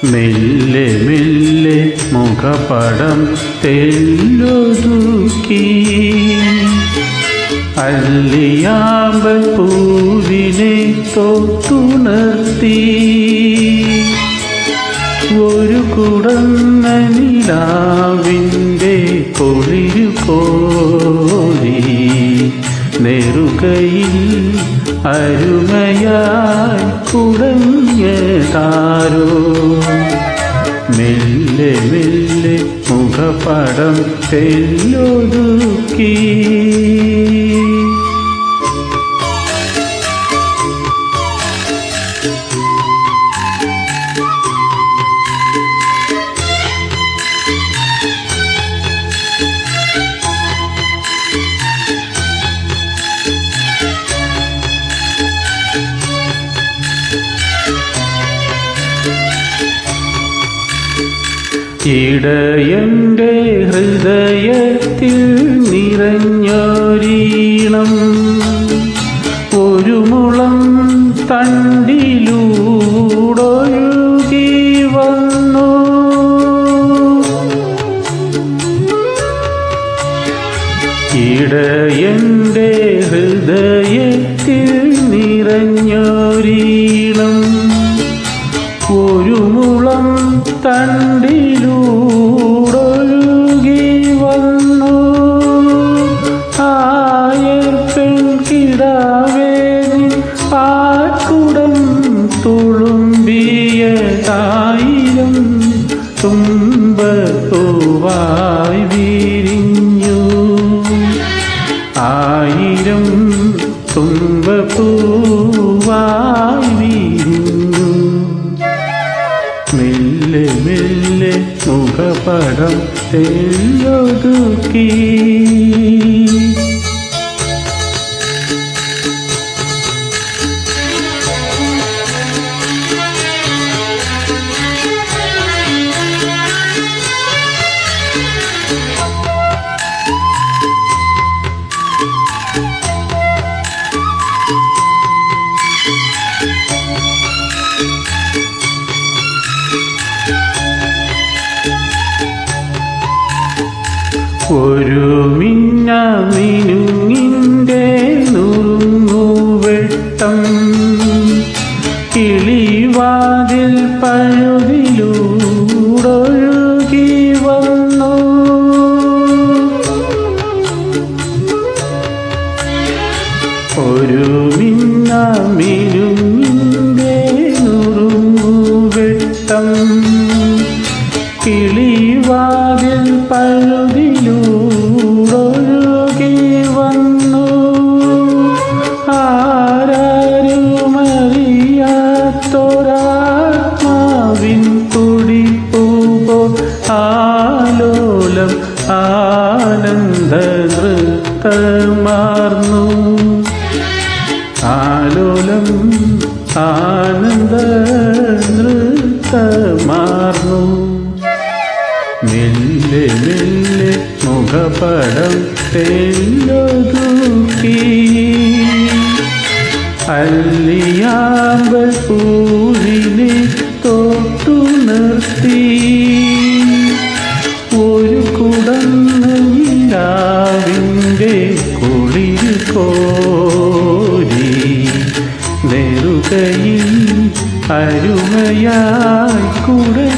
മെല്ലെ മെല്ലെ മുഖപടം തെല്ലൊതുക്കി അല്ലിയാമ്പൽ പൂവിനെ തൊട്ടുണർത്തി ഒരു കുടന്ന നിലാവിൻ്റെ കുളിരു കോരി നെറുകയിൽ അരുമയായി കുടഞ്ഞതാരോ മെല്ലെ മെല്ലെ മുഖപടം തെല്ലൊതുക്കി ഇടയൻ്റെ ഹൃദയത്തിൽ നിറഞ്ഞൊരീണം ഒരു മുളം തണ്ടിലൂടൊഴുകി വന്നു ഇടയൻ്റെ ഹൃദയത്തിൽ നിറഞ്ഞൊരീണം ഒരു മുളം തണ്ടിലൂടൊഴുകി വന്നു ആയർ പെൺകിടാവേ ആക്കുടം തുളുമ്പിയതായിരം തുമ്പപ്പൂവായി വിരിഞ്ഞു ആയിരം തുമ്പപ്പൂവായി വിരിഞ്ഞു മെല്ലെ മെല്ലെ മുഖപടം തെല്ലൊതുക്കി ഒരു മിന്നുങ്ങിൻ്റെ നുറുങ്ങുവെട്ടം കിളിവാതിൽ പഴുതിലൂടൊഴുകി വന്നു ഒരു മിന്നുങ്ങിൻ്റെ നുറുങ്ങുവെട്ടം കിളിവാതിൽ പഴുതിലൂടൊഴുകി വന്നു ആരാരുമറിയാത്തൊരാത്മാവിൻ തുടിപ്പൂപോ ആലോലം ആനന്ദ നൃത്തമാർന്നു ആലോലം ആനന്ദ നൃത്തമാർന്നു മെല്ലെ മെല്ലെ മുഖപടം തെല്ലൊതുക്കി അല്ലിയാമ്പൽ പൂവിനെ തൊട്ടുണർത്തി ഒരു കുടന്ന നിലാവിൻ്റെ കുളിരു കോരി നെറുകയിൽ അരുമയായി കുടഞ്ഞതാരോ